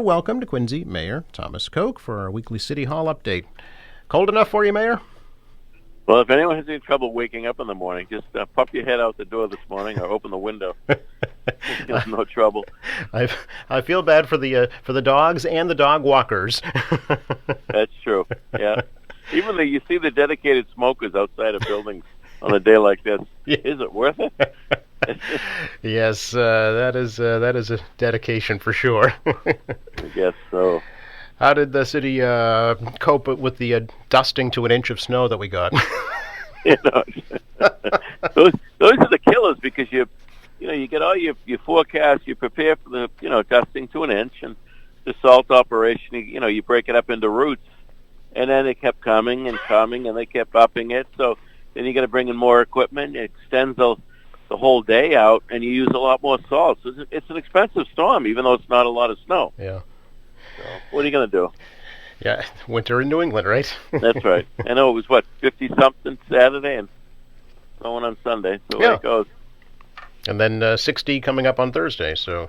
welcome to Quincy Mayor Thomas Koch for our weekly City Hall update. Cold enough for you, Mayor? Well, if anyone has any trouble waking up in the morning, just pop your head out the door this morning or open the window. No trouble. I feel bad for the dogs and the dog walkers. That's true. Yeah. Even though you see the dedicated smokers outside of buildings on a day like this, is it worth it? Yes, that is a dedication for sure. I guess so. How did the city cope with the dusting to an inch of snow that we got? Those are the killers because you get all your forecast, you prepare for the dusting to an inch, and the salt operation, you break it up into routes, and then it kept coming, and they kept upping it. So then you got to bring in more equipment. It extends the whole day out, and you use a lot more salt. So it's an expensive storm, even though it's not a lot of snow. Yeah. So what are you going to do? Yeah, winter in New England, right? That's right. I know it was, 50-something Saturday and snowing on Sunday. So there it goes. And then 60 coming up on Thursday, so...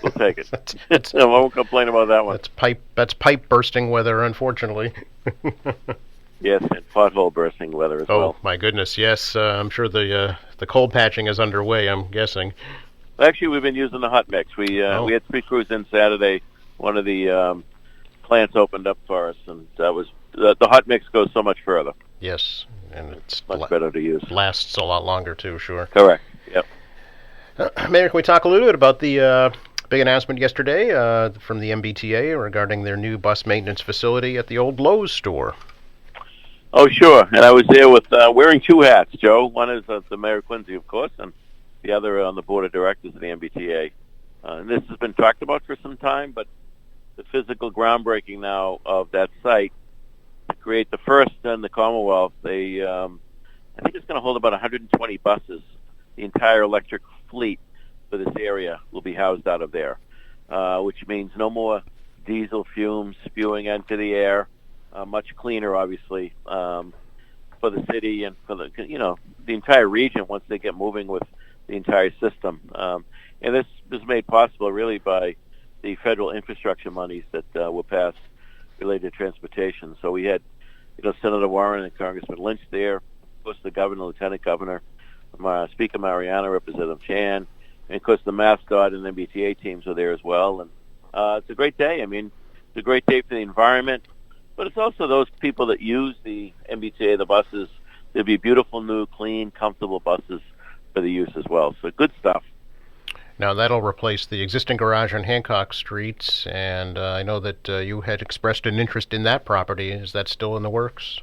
We'll take it. I won't complain about that one. That's pipe bursting weather, unfortunately. Yes, and pothole bursting weather as well. Oh, my goodness, yes. I'm sure the cold patching is underway, I'm guessing. Actually, we've been using the hot mix. We had 3 crews in Saturday. One of the plants opened up for us, and that was the hot mix goes so much further. Yes, and it's much better to use. Lasts a lot longer too. Sure. Correct. Yep. Mayor, can we talk a little bit about the big announcement yesterday from the MBTA regarding their new bus maintenance facility at the old Lowe's store? Oh, sure. And I was there with wearing 2 hats, Joe. One is the Mayor of Quincy, of course, and the other on the board of directors of the MBTA. And this has been talked about for some time, but the physical groundbreaking now of that site to create the first in the Commonwealth. I think it's going to hold about 120 buses. The entire electric fleet for this area will be housed out of there, which means no more diesel fumes spewing into the air. Much cleaner, obviously, for the city and for the entire region once they get moving with the entire system. And this was made possible really by the federal infrastructure monies that were passed related to transportation. So we had, Senator Warren and Congressman Lynch there, of course the governor, lieutenant governor, Speaker Mariano, Representative Chan, and of course the MassDOT and MBTA teams are there as well. And it's a great day. I mean, it's a great day for the environment, but it's also those people that use the MBTA, the buses. There'll be beautiful, new, clean, comfortable buses for the use as well. So good stuff. Now, that'll replace the existing garage on Hancock Street, and I know that you had expressed an interest in that property. Is that still in the works?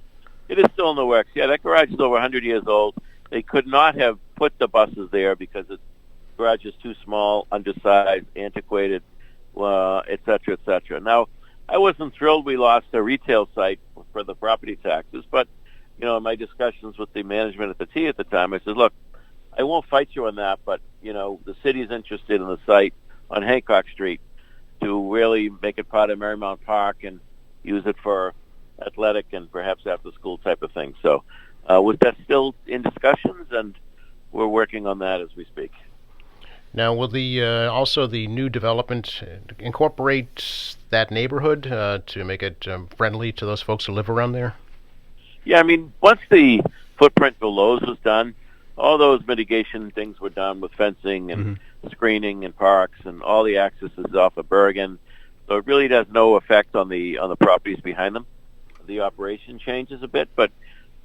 It is still in the works. Yeah, that garage is over 100 years old. They could not have put the buses there because the garage is too small, undersized, antiquated, et cetera, et cetera. Now, I wasn't thrilled we lost a retail site for the property taxes, but, in my discussions with the management at the T at the time, I said, look, I won't fight you on that, but, the city's interested in the site on Hancock Street to really make it part of Marymount Park and use it for athletic and perhaps after-school type of thing. So was that still in discussions, and we're working on that as we speak. Now, will also the new development incorporate that neighborhood to make it friendly to those folks who live around there? Yeah, I mean, once the footprint for Lowe's was done, all those mitigation things were done with fencing and screening and parks and all the accesses off of Bergen. So it really has no effect on the properties behind them. The operation changes a bit, but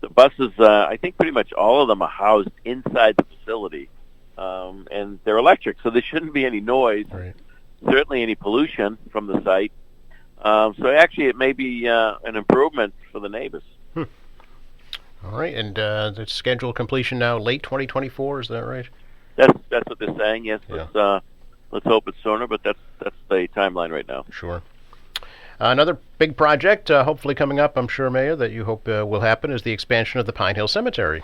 the buses, I think pretty much all of them are housed inside the facility, and they're electric, so there shouldn't be any noise, certainly any pollution from the site. So actually it may be an improvement for the neighbors. All right, and the scheduled completion now late 2024, is that right? That's what they're saying. Yes. Yeah. Let's hope it's sooner, but that's the timeline right now. Sure. Another big project, hopefully coming up, I'm sure, Mayor, that you hope will happen is the expansion of the Pine Hill Cemetery.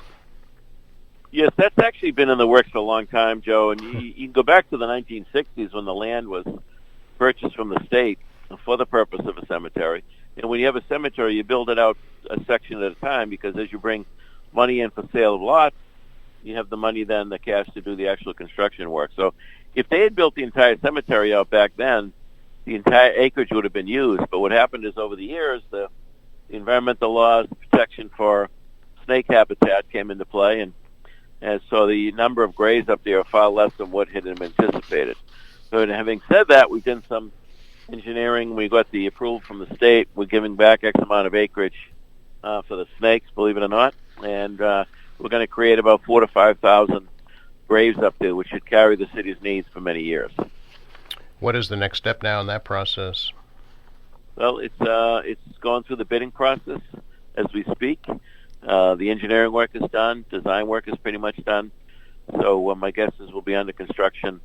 Yes, that's actually been in the works for a long time, Joe. And you can go back to the 1960s when the land was purchased from the state for the purpose of a cemetery. And when you have a cemetery, you build it out a section at a time because as you bring money in for sale of lots, you have the money then, the cash to do the actual construction work. So if they had built the entire cemetery out back then, the entire acreage would have been used. But what happened is over the years, the environmental laws, the protection for snake habitat came into play, and so the number of graves up there are far less than what had been anticipated. So having said that, we've done some engineering. We got the approval from the state. We're giving back X amount of acreage for the snakes, believe it or not, and we're going to create about 4,000 to 5,000 graves up there, which should carry the city's needs for many years. What is the next step now in that process? Well, it's going through the bidding process as we speak. The engineering work is done. Design work is pretty much done. So my guess is we'll be under construction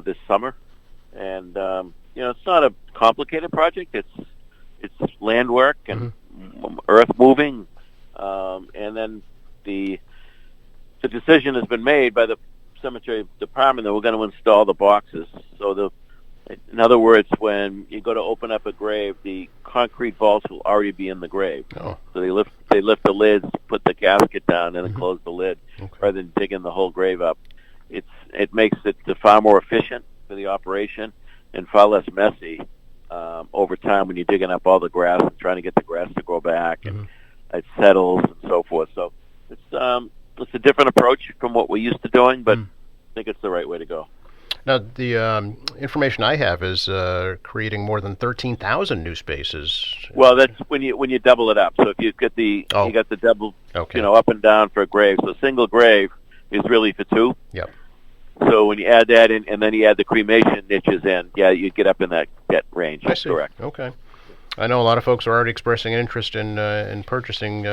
this summer. And it's not a complicated project. It's land work and earth moving, and then the decision has been made by the cemetery department that we're going to install the boxes. So in other words, when you go to open up a grave, the concrete vaults will already be in the grave. Oh. So they lift the lids, put the casket down, and then close the lid, rather than digging the whole grave up. It makes it far more efficient for the operation and far less messy over time when you're digging up all the grass and trying to get the grass to grow back and it settles and so forth. So it's a different approach from what we're used to doing, but I think it's the right way to go. Now, the information I have is creating more than 13,000 new spaces. Well, that's when you double it up. So if you get you got the double, up and down for a grave. So a single grave is really for two. Yep. So when you add that in, and then you add the cremation niches in, you get up in that range. I see. Correct. Okay. I know a lot of folks are already expressing an interest in purchasing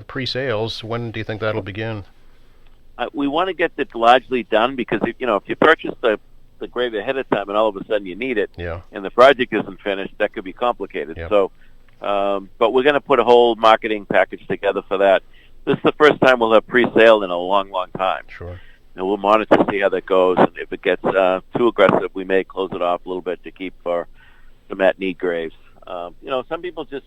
pre-sales. When do you think that'll begin? We want to get it largely done because if you purchase the grave ahead of time and all of a sudden you need it, and the project isn't finished, that could be complicated. Yep. So, but we're going to put a whole marketing package together for that. This is the first time we'll have pre-sale in a long, long time. Sure. And we'll monitor to see how that goes, and if it gets too aggressive, we may close it off a little bit to keep for some at-need graves. Some people just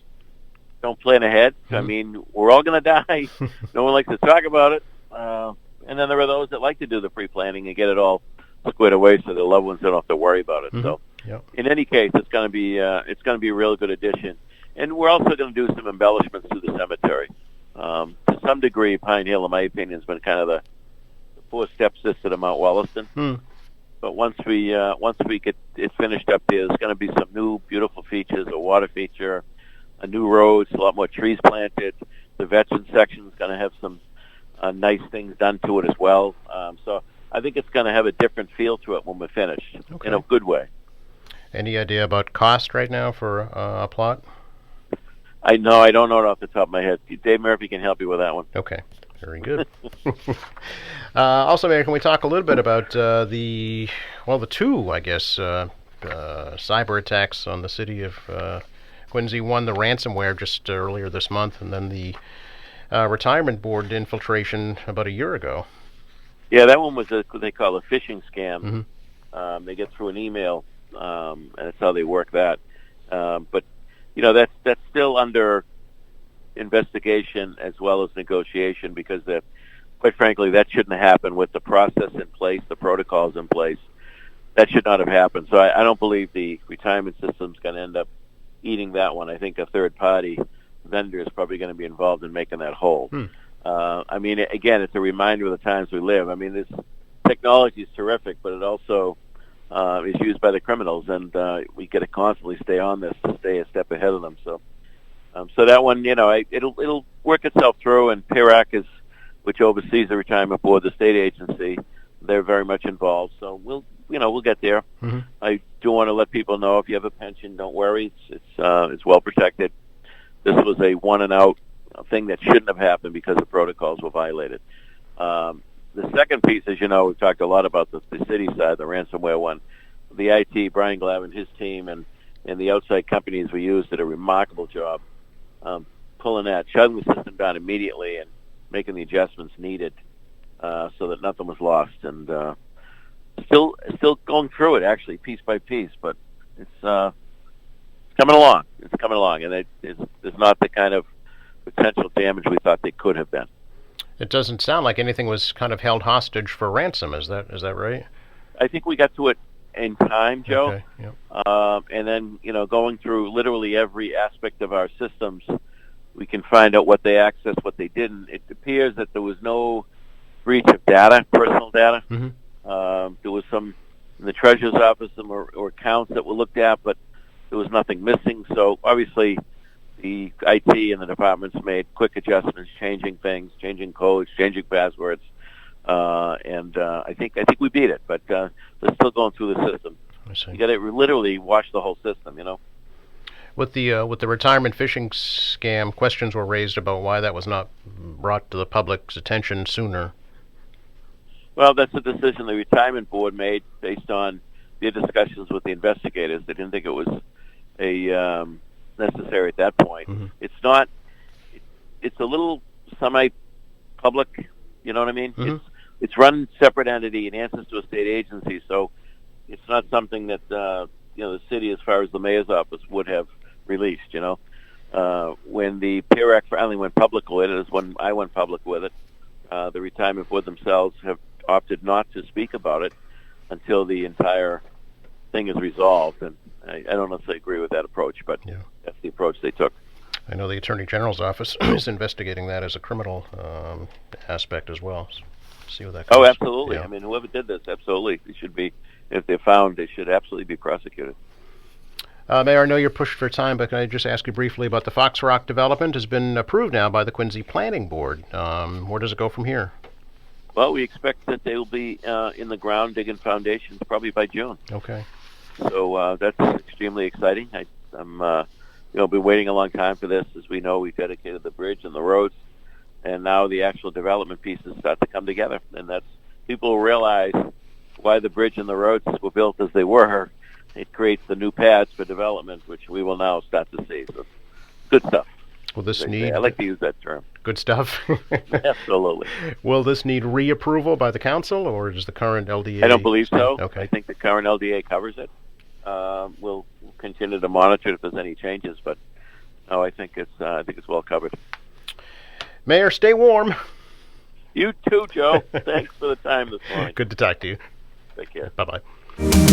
don't plan ahead. I mean, we're all going to die. No one likes to talk about it. And then there are those that like to do the pre-planning and get it all squared away so their loved ones don't have to worry about it. So, in any case, it's going to be a real good addition. And we're also going to do some embellishments to the cemetery. To some degree, Pine Hill, in my opinion, has been kind of the poor stepsister to Mount Wollaston. But once we get it finished up there, there's going to be some new beautiful features, a water feature, a new road, a lot more trees planted. The veteran section is going to have some nice things done to it as well. So I think it's going to have a different feel to it when we're finished, in a good way. Any idea about cost right now for a plot? I don't know it off the top of my head. Dave Murphy can help you with that one. Okay, very good. Also, Mayor, can we talk a little bit about the two, I guess, cyber attacks on the city of Quincy? One, the ransomware just earlier this month, and then the retirement board infiltration about a year ago. Yeah, that one was what they call a phishing scam. They get through an email, and that's how they work that. But that's still under investigation as well as negotiation because, quite frankly, that shouldn't happen with the process in place, the protocols in place. That should not have happened. So I don't believe the retirement system's going to end up eating that one. I think a third-party vendor is probably going to be involved in making that whole. I mean, again, it's a reminder of the times we live. I mean, this technology is terrific, but it also is used by the criminals, and we got to constantly stay on this to stay a step ahead of them. So that one, it'll work itself through. And PIRAC which oversees the retirement board, the state agency, they're very much involved. So we'll get there. I do want to let people know if you have a pension, don't worry, it's well protected. This was a one and out thing that shouldn't have happened because the protocols were violated. The second piece, as you know, we've talked a lot about the city side, the ransomware one. The IT, Brian Glav and his team, and the outside companies we used did a remarkable job shutting the system down immediately and making the adjustments needed so that nothing was lost. And still going through it, actually, piece by piece, but it's coming along. It's coming along, and there's not the kind of potential damage we thought they could have been. It doesn't sound like anything was kind of held hostage for ransom. Is that right? I think we got to it in time, Joe. Okay. Yep. And then, going through literally every aspect of our systems, we can find out what they accessed, what they didn't. It appears that there was no breach of data, personal data. Mm-hmm. There was some in the treasurer's office, or accounts that were looked at, but there was nothing missing. So obviously, the IT and the departments made quick adjustments, changing things, changing codes, changing passwords, and I think we beat it. But they're still going through the system. I see. You got to literally watch the whole system, With the retirement phishing scam, questions were raised about why that was not brought to the public's attention sooner. Well, that's a decision the retirement board made based on their discussions with the investigators. They didn't think it was necessary at that point. Mm-hmm. It's not. It's a little semi-public. You know what I mean? Mm-hmm. It's run separate entity and answers to a state agency, so it's not something that the city, as far as the mayor's office, would have released. When the PIR Act finally went public with it, is when I went public with it. The retirement board themselves have opted not to speak about it until the entire thing is resolved, and I don't necessarily agree with that approach, but that's the approach they took. I know the Attorney General's office is investigating that as a criminal aspect as well. So see what that goes. Oh, absolutely. Yeah. I mean, whoever did this, absolutely, they should be. If they're found, they should absolutely be prosecuted. Mayor, I know you're pushed for time, but can I just ask you briefly about the Fox Rock development? Has been approved now by the Quincy Planning Board. Where does it go from here? Well, we expect that they will be in the ground digging foundations probably by June. Okay. So that's extremely exciting. I'm been waiting a long time for this. As we know, we've dedicated the bridge and the roads, and now the actual development pieces start to come together. And that's people realize why the bridge and the roads were built as they were. It creates the new paths for development, which we will now start to see. So, good stuff. Will this I need... like to use that term. Good stuff. Absolutely. Will this need reapproval by the council, or does the current LDA... I don't believe so. Okay. I think the current LDA covers it. We'll continue to monitor it if there's any changes, but no, I think it's well covered. Mayor, stay warm. You too, Joe. Thanks for the time this morning. Good to talk to you. Take care. Bye-bye.